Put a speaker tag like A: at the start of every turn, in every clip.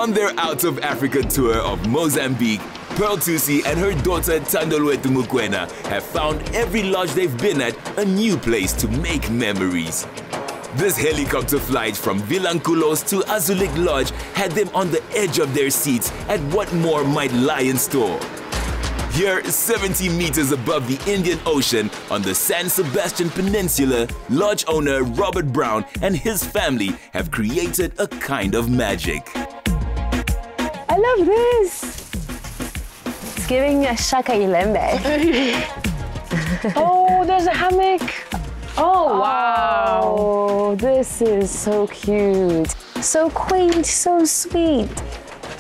A: On their Out of Africa tour of Mozambique, Pearl Thusi and her daughter Thando Mokoena have found every lodge they've been at a new place to make memories. This helicopter flight from Vilanculos to Azulik Lodge had them on the edge of their seats at what more might lie in store. Here, 70 meters above the Indian Ocean on the San Sebastian Peninsula, lodge owner Robert Brown and his family have created a kind of magic.
B: I love this. It's giving a Shaka Ilembe.
C: Oh, there's a hammock. Oh, wow.
B: Oh, this is so cute. So quaint, so sweet.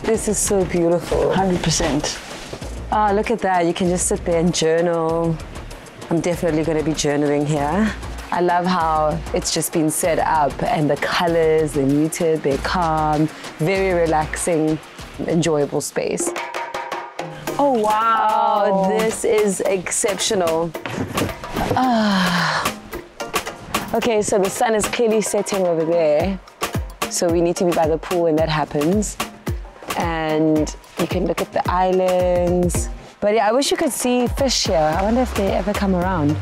B: This is so beautiful.
C: 100%.
B: Oh, look at that. You can just sit there and journal. I'm definitely going to be journaling here. I love how it's just been set up and the colors, they're muted, they're calm, very relaxing, enjoyable space.
C: Oh, wow.
B: Oh, this is exceptional. Okay, so the sun is clearly setting over there. So we need to be by the pool when that happens. And you can look at the islands. But yeah, I wish you could see fish here. I wonder if they ever come around.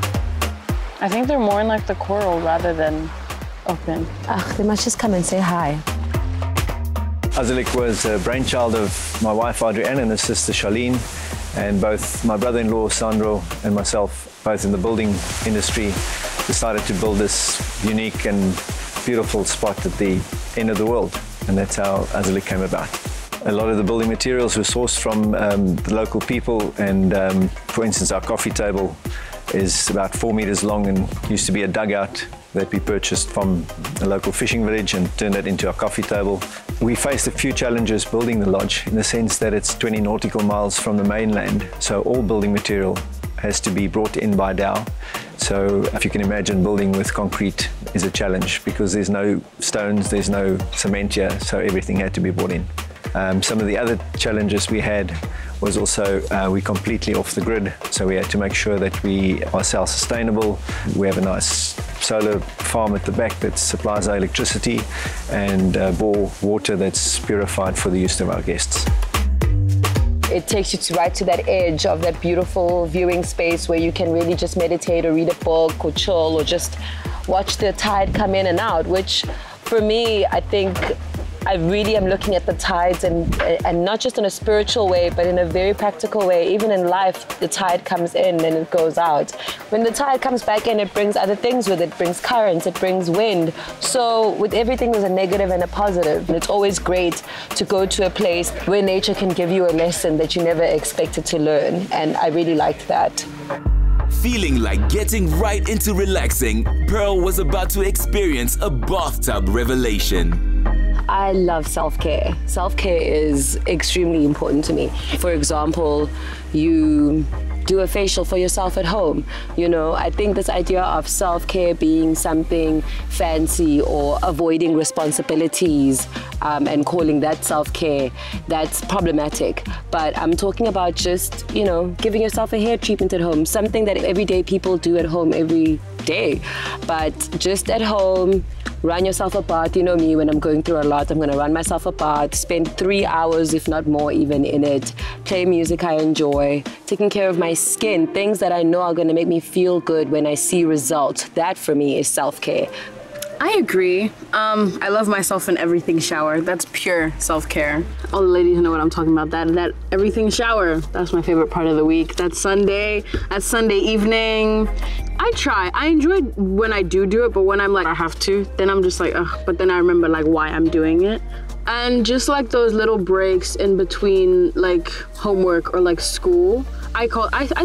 C: I think they're more in like the coral rather than open.
B: They must just come and say hi.
D: Azulik was a brainchild of my wife Adrienne and her sister Charlene, and both my brother-in-law Sandro and myself, both in the building industry, decided to build this unique and beautiful spot at the end of the world, and that's how Azulik came about. A lot of the building materials were sourced from the local people, and for instance our coffee table is about 4 meters long and used to be a dugout that we purchased from a local fishing village and turned it into our coffee table. We faced a few challenges building the lodge in the sense that it's 20 nautical miles from the mainland, so all building material has to be brought in by dhow. So if you can imagine, building with concrete is a challenge because there's no stones, there's no cement here, so everything had to be brought in. Some of the other challenges we had was also we're completely off the grid, so we had to make sure that we are self-sustainable. We have a nice solar farm at the back that supplies our electricity and bore water that's purified for the use of our guests.
B: It takes you right to that edge of that beautiful viewing space where you can really just meditate or read a book or chill or just watch the tide come in and out, which for me, I think I really am looking at the tides and not just in a spiritual way, but in a very practical way. Even in life, the tide comes in and it goes out. When the tide comes back in, it brings other things with it. It brings currents, it brings wind. So with everything, there's a negative and a positive. And it's always great to go to a place where nature can give you a lesson that you never expected to learn. And I really liked that.
A: Feeling like getting right into relaxing, Pearl was about to experience a bathtub revelation.
B: I love self-care. Self-care is extremely important to me. For example, you do a facial for yourself at home. You know, I think this idea of self-care being something fancy or avoiding responsibilities and calling that self-care, that's problematic. But I'm talking about just, you know, giving yourself a hair treatment at home, something that everyday people do at home every day. But just at home, run yourself a bath. You know me, when I'm going through a lot, I'm gonna run myself a bath, spend 3 hours, if not more even, in it, play music I enjoy, taking care of my skin, things that I know are gonna make me feel good when I see results. That for me is self-care.
C: I agree. I love myself in everything shower. That's pure self-care. All the ladies know what I'm talking about. That everything shower. That's my favorite part of the week. That's Sunday evening. I try. I enjoy when I do it, but when I'm like, I have to, then I'm just like, ugh. But then I remember like why I'm doing it. And just like those little breaks in between like homework or like school, I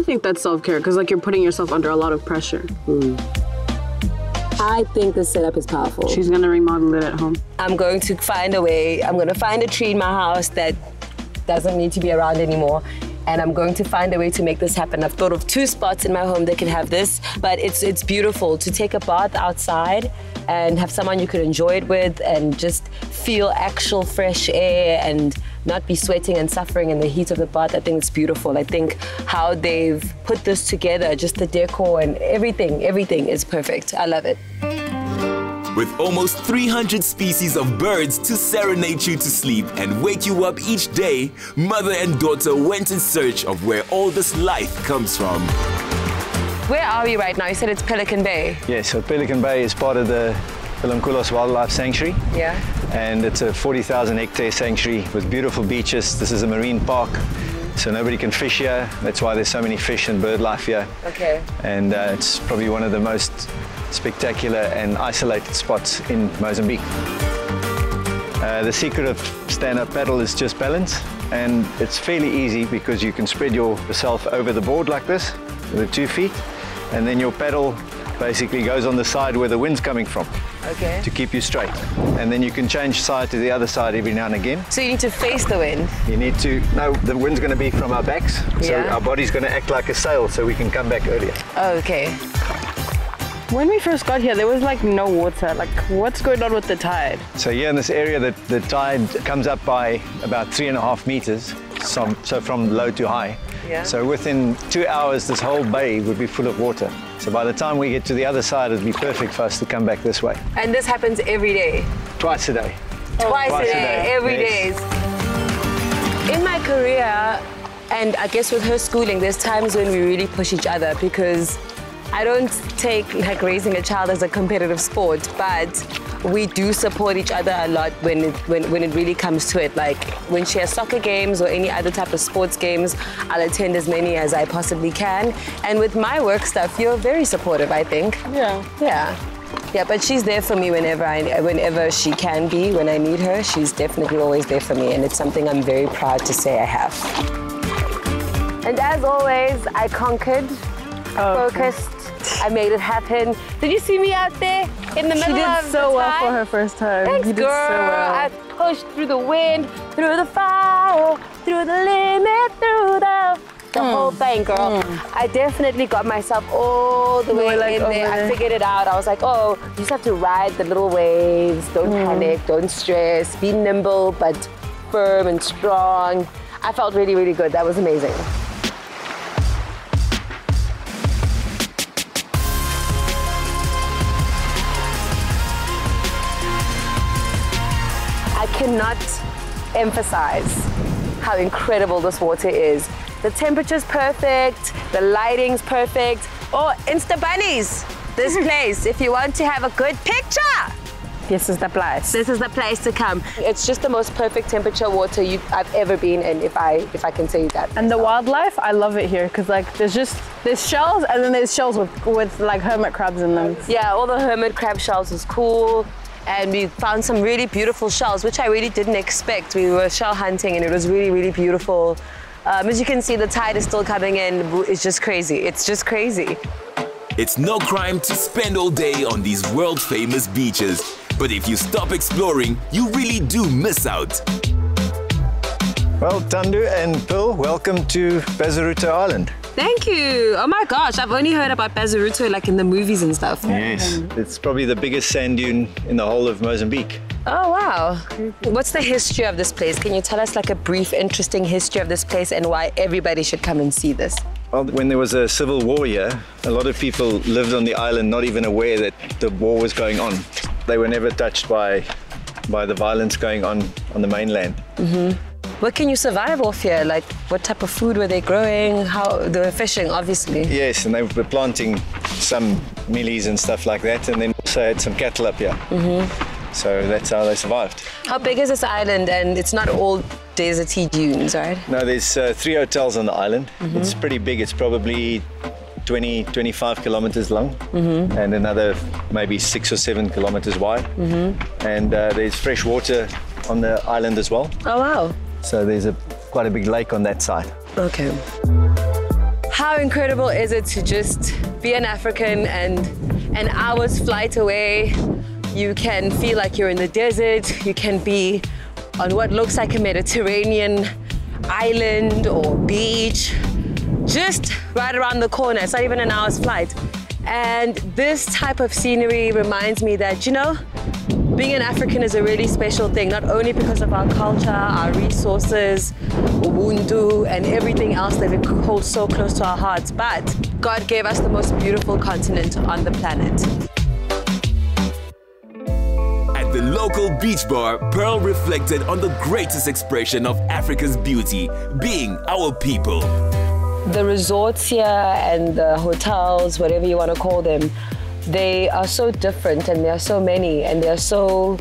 C: think that's self-care because like you're putting yourself under a lot of pressure.
B: I think the setup is powerful.
C: She's gonna remodel it at home.
B: I'm going to find a way. I'm gonna find a tree in my house that doesn't need to be around anymore. And I'm going to find a way to make this happen. I've thought of 2 spots in my home that can have this, but it's beautiful to take a bath outside and have someone you could enjoy it with and just feel actual fresh air and not be sweating and suffering in the heat of the bath. I think it's beautiful. I think how they've put this together, just the decor and everything is perfect. I love it.
A: With almost 300 species of birds to serenade you to sleep and wake you up each day, mother and daughter went in search of where all this life comes from.
B: Where are we right now? You said it's Pelican Bay.
D: Yes, so Pelican Bay is part of the Vilamkulos Wildlife Sanctuary.
B: Yeah.
D: And it's a 40,000 hectare sanctuary with beautiful beaches. This is a marine park, so nobody can fish here. That's why there's so many fish and bird life here.
B: Okay.
D: And it's probably one of the most spectacular and isolated spots in Mozambique. The secret of stand-up paddle is just balance, and it's fairly easy because you can spread yourself over the board like this with the 2 feet, and then your paddle basically goes on the side where the wind's coming from.
B: Okay.
D: To keep you straight. And then you can change side to the other side every now and again.
B: So you need to face the wind?
D: You need to, no, the wind's going to be from our backs, so
B: Yeah.
D: our body's going to act like a sail so we can come back earlier.
B: Oh, okay.
C: When we first got here, there was like no water. Like, what's going on with the tide?
D: So here in this area, the tide comes up by about 3.5 meters, so from low to high.
B: Yeah.
D: So within 2 hours, this whole bay would be full of water. So by the time we get to the other side, it'd be perfect for us to come back this way.
B: And this happens every day?
D: Twice a day.
B: Twice a day, every
D: yes.
B: day. In my career, and I guess with her schooling, there's times when we really push each other, because I don't take like raising a child as a competitive sport, but we do support each other a lot when it really comes to it. Like when she has soccer games or any other type of sports games, I'll attend as many as I possibly can. And with my work stuff, you're very supportive, I think.
C: Yeah.
B: Yeah. Yeah, but she's there for me whenever she can be. When I need her, she's definitely always there for me, and it's something I'm very proud to say I have. And as always, I conquered, focused, I made it happen. Did you see me out there in the middle of the
C: She did so well
B: tide?
C: for her first time.
B: Thanks,
C: You did
B: girl.
C: so well.
B: I pushed through the wind, through the fire, through the limit, through the whole thing, girl. I definitely got myself all the way
C: like
B: in there.
C: over
B: I
C: there.
B: figured it out. I was like, oh, you just have to ride the little waves. Don't panic, don't stress. Be nimble, but firm and strong. I felt really, really good. That was amazing. I cannot emphasize how incredible this water is. The temperature's perfect, the lighting's perfect. Oh, Insta Bunnies, this place, if you want to have a good picture,
C: This is the place.
B: this is the place to come. It's just the most perfect temperature water I've ever been in, if I can say that.
C: And the wildlife, I love it here, because like there's shells, and then there's shells with like hermit crabs in them.
B: Yeah, all the hermit crab shells is cool. And we found some really beautiful shells, which I really didn't expect. We were shell hunting and it was really, really beautiful. As you can see, the tide is still coming in. It's just crazy. It's just crazy.
A: It's no crime to spend all day on these world-famous beaches. But if you stop exploring, you really do miss out.
D: Well, Thando and Pearl, welcome to Bazaruto Island.
B: Thank you. Oh my gosh, I've only heard about Bazaruto like in the movies and stuff.
D: Yes. It's probably the biggest sand dune in the whole of Mozambique.
B: Oh wow. What's the history of this place? Can you tell us like a brief, interesting history of this place and why everybody should come and see this?
D: Well, when there was a civil war here, a lot of people lived on the island not even aware that the war was going on. They were never touched by the violence going on the mainland.
B: What can you survive off here? Like, what type of food were they growing? How they were fishing, obviously.
D: Yes, and they were planting some mealies and stuff like that, and then also had some cattle up here. So that's how they survived.
B: How big is this island? And it's not all deserty dunes, right?
D: No, there's 3 hotels on the island. It's pretty big. It's probably 25 kilometers long, and another maybe 6 or 7 kilometers wide. And there's fresh water on the island as well.
B: Oh wow.
D: So there's quite a big lake on that side.
B: Okay. How incredible is it to just be an African and an hour's flight away? You can feel like you're in the desert. You can be on what looks like a Mediterranean island or beach, just right around the corner. It's not even an hour's flight. And this type of scenery reminds me that, you know, being an African is a really special thing, not only because of our culture, our resources, Ubuntu, and everything else that we hold so close to our hearts, but God gave us the most beautiful continent on the planet.
A: the local beach bar, Pearl reflected on the greatest expression of Africa's beauty, being our people.
B: The resorts here and the hotels, whatever you want to call them, they are so different, and there are so many, and they're so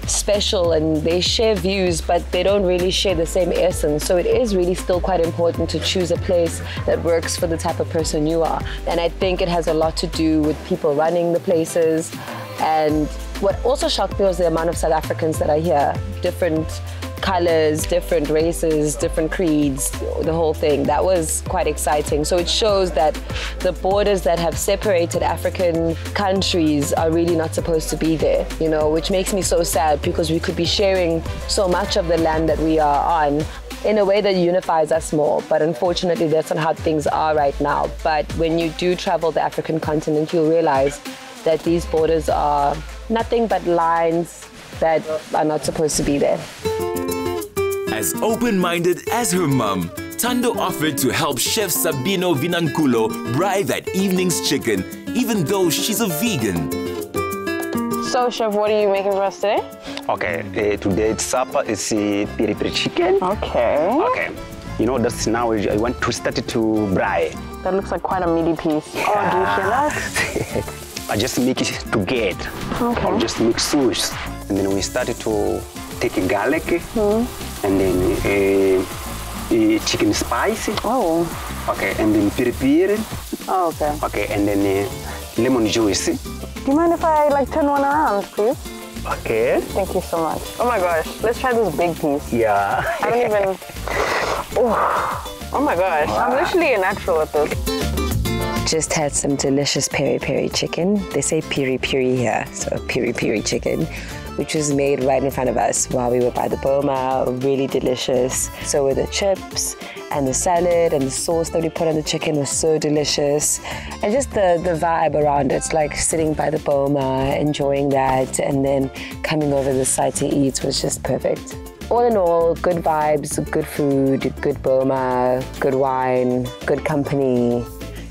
B: special, and they share views, but they don't really share the same essence. So it is really still quite important to choose a place that works for the type of person you are. And I think it has a lot to do with people running the places. And what also shocked me was the amount of South Africans that are here. Different colors, different races, different creeds, the whole thing. That was quite exciting. So it shows that the borders that have separated African countries are really not supposed to be there, you know, which makes me so sad, because we could be sharing so much of the land that we are on in a way that unifies us more. But unfortunately, that's not how things are right now. But when you do travel the African continent, you'll realize that these borders are nothing but lines that are not supposed to be there.
A: As open-minded as her mum, Thando offered to help Chef Sabino Vinankulo braai that evening's chicken, even though she's a vegan.
C: So, Chef, what are you making for us today?
E: Okay, today's supper is piri piri chicken.
C: Okay.
E: Okay, you know, that's now I want to start to braai.
C: That looks like quite a meaty piece. Yeah. Oh, do you feel that?
E: I just make it together.
C: Okay.
E: I'll just mix sauce, and then we started to take garlic, and then chicken spice.
C: Oh.
E: Okay, and then piri piri.
C: Oh, okay.
E: Okay, and then lemon juice.
C: Do you mind if I turn one around, please?
E: Okay.
C: Thank you so much. Oh my gosh, let's try this big piece.
E: Yeah.
C: I don't even. Oh my gosh, wow. I'm literally a natural at this.
B: Just had some delicious peri-peri chicken. They say piri-piri here, so piri-piri chicken, which was made right in front of us while we were by the boma. Really delicious. So were the chips, and the salad, and the sauce that we put on the chicken was so delicious. And just the vibe around it, like sitting by the boma, enjoying that, and then coming over the side to eat was just perfect. All in all, good vibes, good food, good boma, good wine, good company.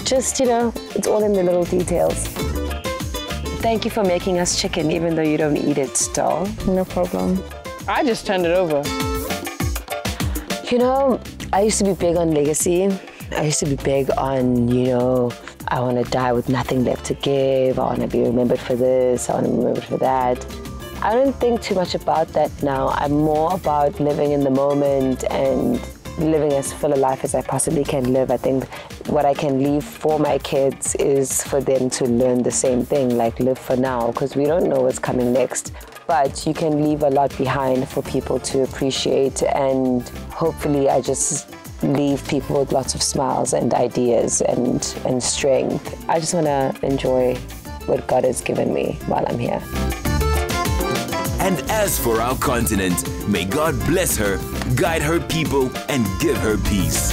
B: Just, you know, it's all in the little details. Thank you for making us chicken, even though you don't eat it still.
C: No problem. I just turned it over.
B: You know, I used to be big on legacy. I used to be big on, you know, I want to die with nothing left to give. I want to be remembered for this. I want to be remembered for that. I don't think too much about that now. I'm more about living in the moment and living as full a life as I possibly can live. I think what I can leave for my kids is for them to learn the same thing, like live for now, because we don't know what's coming next. But you can leave a lot behind for people to appreciate, and hopefully I just leave people with lots of smiles and ideas and strength. I just want to enjoy what God has given me while I'm here.
A: And as for our continent, may God bless her, guide her people, and give her peace.